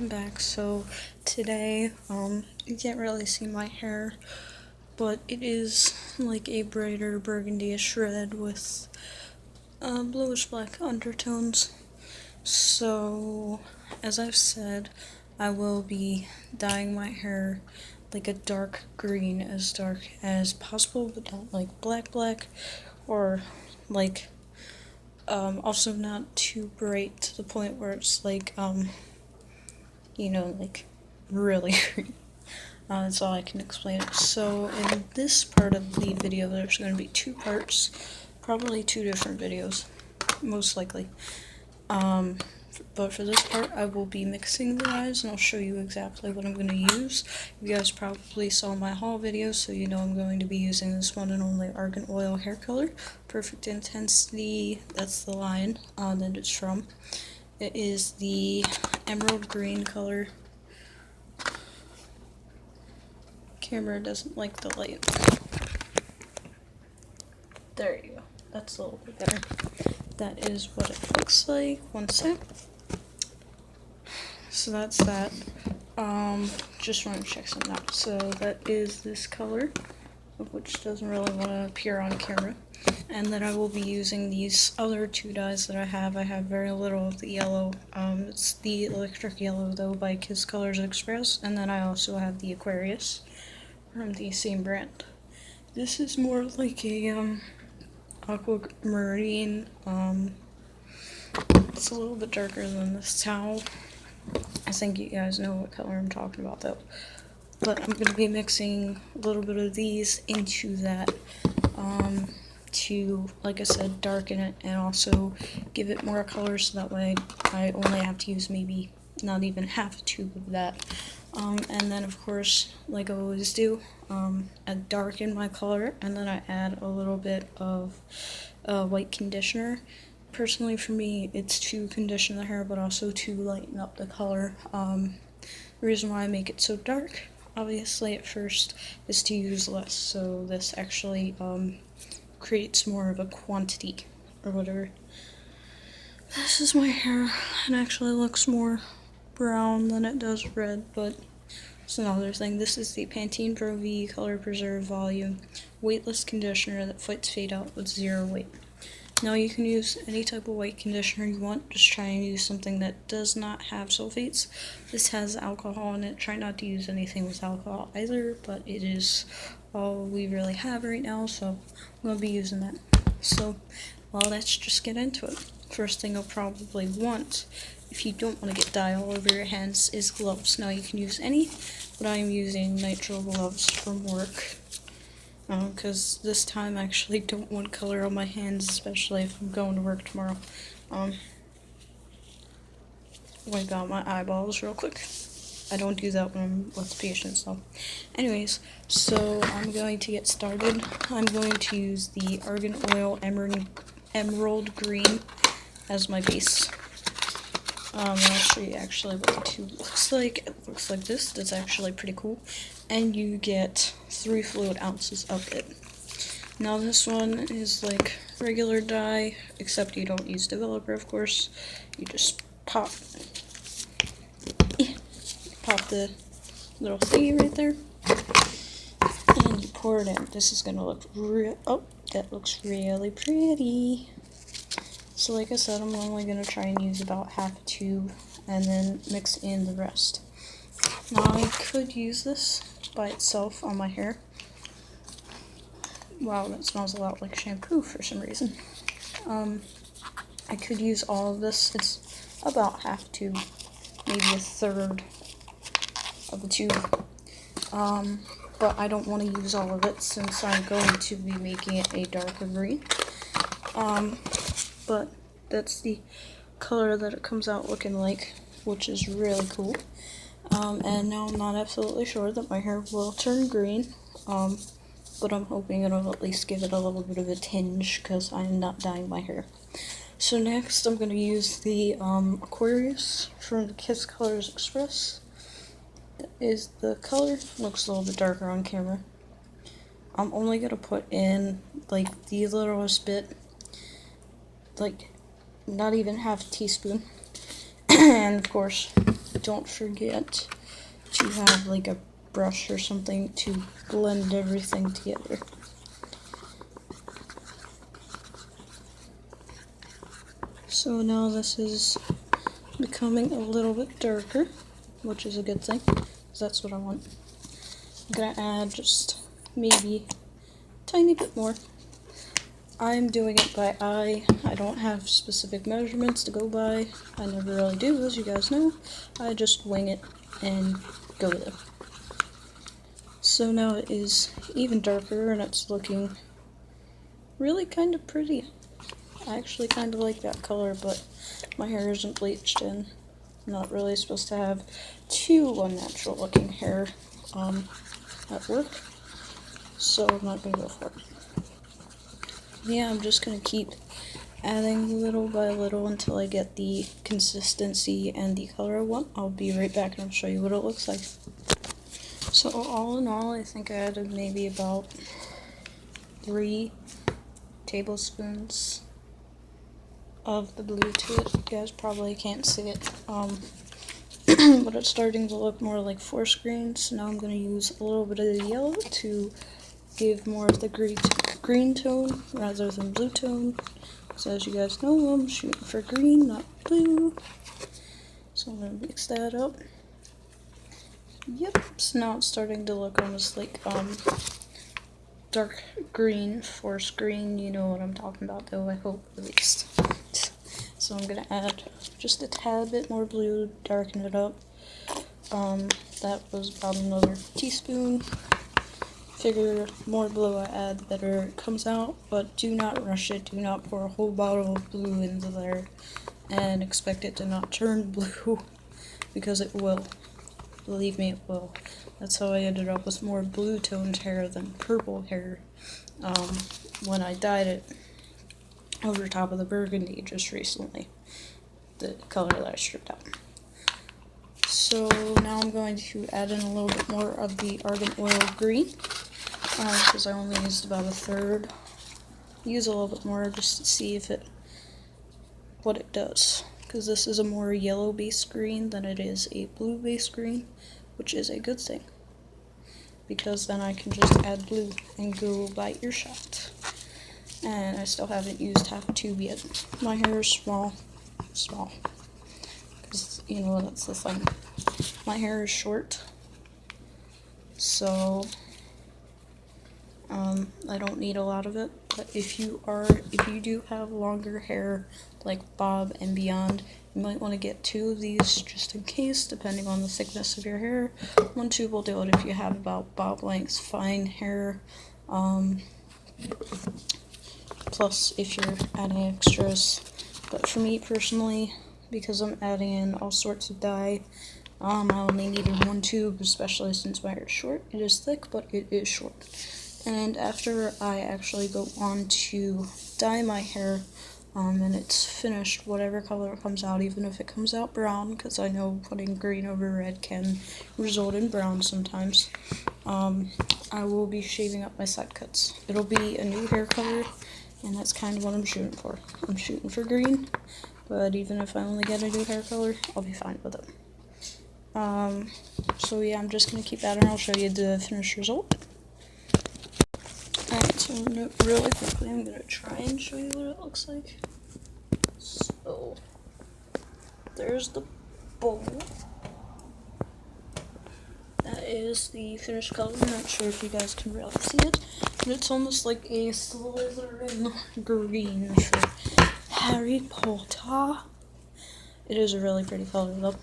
I'm back. So today, you can't really see my hair, but it is like a brighter burgundy-ish red with bluish black undertones. So, as I've said, I will be dyeing my hair like a dark green, as dark as possible, but not like black, or like, also not too bright to the point where it's like, like really green. That's all I can explain it. So in this part of the video, there's going to be two parts, probably two different videos, most likely. But for this part, I will be mixing the dyes, and I'll show you exactly what I'm going to use. You guys probably saw my haul video, so you know I'm going to be using this one and only Argan Oil hair color. Perfect Intensity, that's the line that it's from. It is the emerald green color. Camera doesn't like the light. There you go. That's a little bit better. That is what it looks like. One sec. So that's that. Just want to check something out. So that is this color, which doesn't really want to appear on camera. And then I will be using these other two dyes that I have. I have very little of the yellow. It's the Electric Yellow, though, by Kiss Colors Express. And then I also have the Aquarius from the same brand. This is more like a aquamarine. It's a little bit darker than this towel. I think you guys know what color I'm talking about, though. But I'm gonna be mixing a little bit of these into that to, like I said, darken it and also give it more color, so that way I only have to use maybe not even half a tube of that. And then, of course, like I always do, I darken my color, and then I add a little bit of white conditioner. Personally, for me, it's to condition the hair, but also to lighten up the color. The reason why I make it so dark, obviously, at first, is to use less, so this actually creates more of a quantity, or whatever. This is my hair. It actually looks more brown than it does red, but it's another thing. This is the Pantene Pro V Color Preserve Volume Weightless Conditioner that fights fade out with 0 weight. Now you can use any type of white conditioner you want, just try and use something that does not have sulfates. This has alcohol in it. Try not to use anything with alcohol either, but it is all we really have right now, so I'm going to be using that. So, well, let's just get into it. First thing you'll probably want, if you don't want to get dye all over your hands, is gloves. Now you can use any, but I am using nitrile gloves from work, because this time I actually don't want color on my hands, especially if I'm going to work tomorrow. Wipe out my eyeballs real quick. I don't do that when I'm with patients, though. Anyways, so I'm going to get started. I'm going to use the Argan Oil Emerald Green as my base. I'll show you actually what the tube looks like. It looks like this. That's actually pretty cool. And you get 3 fluid ounces of it. Now this one is like regular dye, except you don't use developer, of course. You just pop the little thingy right there, and you pour it in. This is gonna look that looks really pretty. So like I said, I'm only going to try and use about half a tube and then mix in the rest. Now I could use this by itself on my hair. Wow, that smells a lot like shampoo for some reason. I could use all of this. It's about half a tube, maybe a third of a tube. But I don't want to use all of it since I'm going to be making it a darker green. But that's the color that it comes out looking like, which is really cool. And now I'm not absolutely sure that my hair will turn green, but I'm hoping it'll at least give it a little bit of a tinge, because I'm not dyeing my hair. So next I'm going to use the Aquarius from the Kiss Colors Express. That is the color. Looks a little bit darker on camera. I'm only going to put in like the littlest bit, like not even half a teaspoon, And of course, don't forget to have like a brush or something to blend everything together. So now this is becoming a little bit darker, which is a good thing, because that's what I want. I'm gonna add just maybe a tiny bit more. I'm doing it by eye. I don't have specific measurements to go by. I never really do, as you guys know. I just wing it and go with it. So now it is even darker and it's looking really kind of pretty. I actually kind of like that color, but my hair isn't bleached and I'm not really supposed to have too unnatural looking hair at work, so I'm not going to go for it. Yeah, I'm just going to keep adding little by little until I get the consistency and the color I want. I'll be right back and I'll show you what it looks like. So all in all, I think I added maybe about 3 tablespoons of the blue to it. You guys probably can't see it, but it's starting to look more like forest green, so now I'm going to use a little bit of the yellow to give more of the green tone rather than blue tone. So as you guys know, I'm shooting for green, not blue. So I'm going to mix that up. Yep, so now it's starting to look almost like dark green, forest green. You know what I'm talking about though, I hope, at least. So I'm going to add just a tad bit more blue to darken it up. That was about another teaspoon. Figure more blue I add, the better it comes out, but do not rush it. Do not pour a whole bottle of blue into there and expect it to not turn blue, because it will. Believe me, it will. That's how I ended up with more blue toned hair than purple hair when I dyed it over top of the burgundy just recently, the color that I stripped out. So now I'm going to add in a little bit more of the Argan Oil Green, because I only used about a third. Use a little bit more just to see what it does, because this is a more yellow based green than it is a blue based green, which is a good thing, because then I can just add blue and go by earshot. And I still haven't used half a tube yet. My hair is small, because you know that's the thing. My hair is short, so I don't need a lot of it. But if you do have longer hair like Bob and beyond, you might want to get 2 of these just in case, depending on the thickness of your hair. 1 tube will do it if you have about Bob length fine hair. Plus if you're adding extras. But for me personally, because I'm adding in all sorts of dye, I only needed 1 tube, especially since my hair is short. It is thick, but it is short. And after I actually go on to dye my hair, and it's finished, whatever color it comes out, even if it comes out brown, because I know putting green over red can result in brown sometimes, I will be shaving up my side cuts. It'll be a new hair color, and that's kind of what I'm shooting for. I'm shooting for green, but even if I only get a new hair color, I'll be fine with it. So yeah, I'm just going to keep that, and I'll show you the finished result. Alright, so really quickly, I'm going to try and show you what it looks like. So, there's the bowl. That is the finished color. I'm not sure if you guys can really see it, but it's almost like a Slytherin green for Harry Potter. It is a really pretty color though.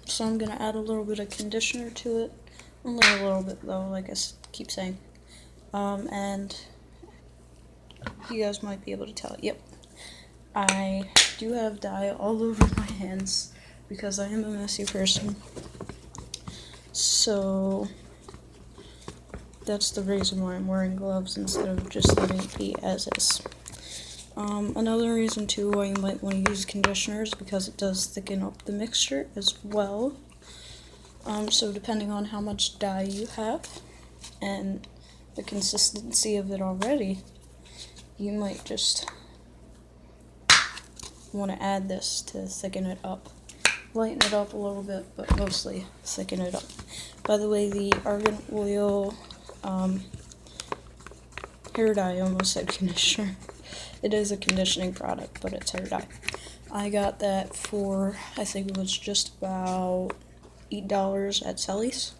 So I'm going to add a little bit of conditioner to it. Only a little bit though, like I keep saying. And you guys might be able to tell. Yep, I do have dye all over my hands because I am a messy person. So that's the reason why I'm wearing gloves instead of just letting it be as is. Another reason too why you might want to use conditioner is because it does thicken up the mixture as well. So depending on how much dye you have and the consistency of it already, you might just want to add this to thicken it up. Lighten it up a little bit, but mostly thicken it up. By the way, the Argan Oil hair dye, I almost said conditioner. It is a conditioning product, but it's hair dye. I got that for, I think it was just about $8 at Sally's.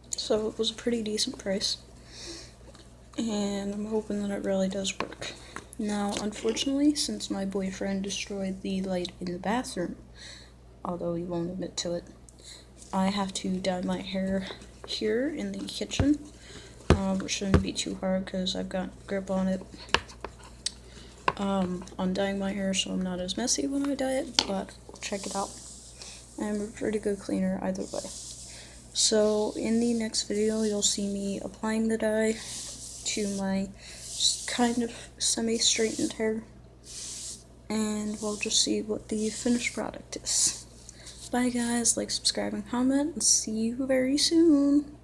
So it was a pretty decent price. And I'm hoping that it really does work. Now, unfortunately, since my boyfriend destroyed the light in the bathroom, although he won't admit to it, I have to dye my hair here in the kitchen, which shouldn't be too hard because I've got grip on it, on dyeing my hair, so I'm not as messy when I dye it, but check it out. I'm a pretty good cleaner either way. So, in the next video, you'll see me applying the dye to my kind of semi-straightened hair, and we'll just see what the finished product is. Bye guys, like, subscribe, and comment, and see you very soon.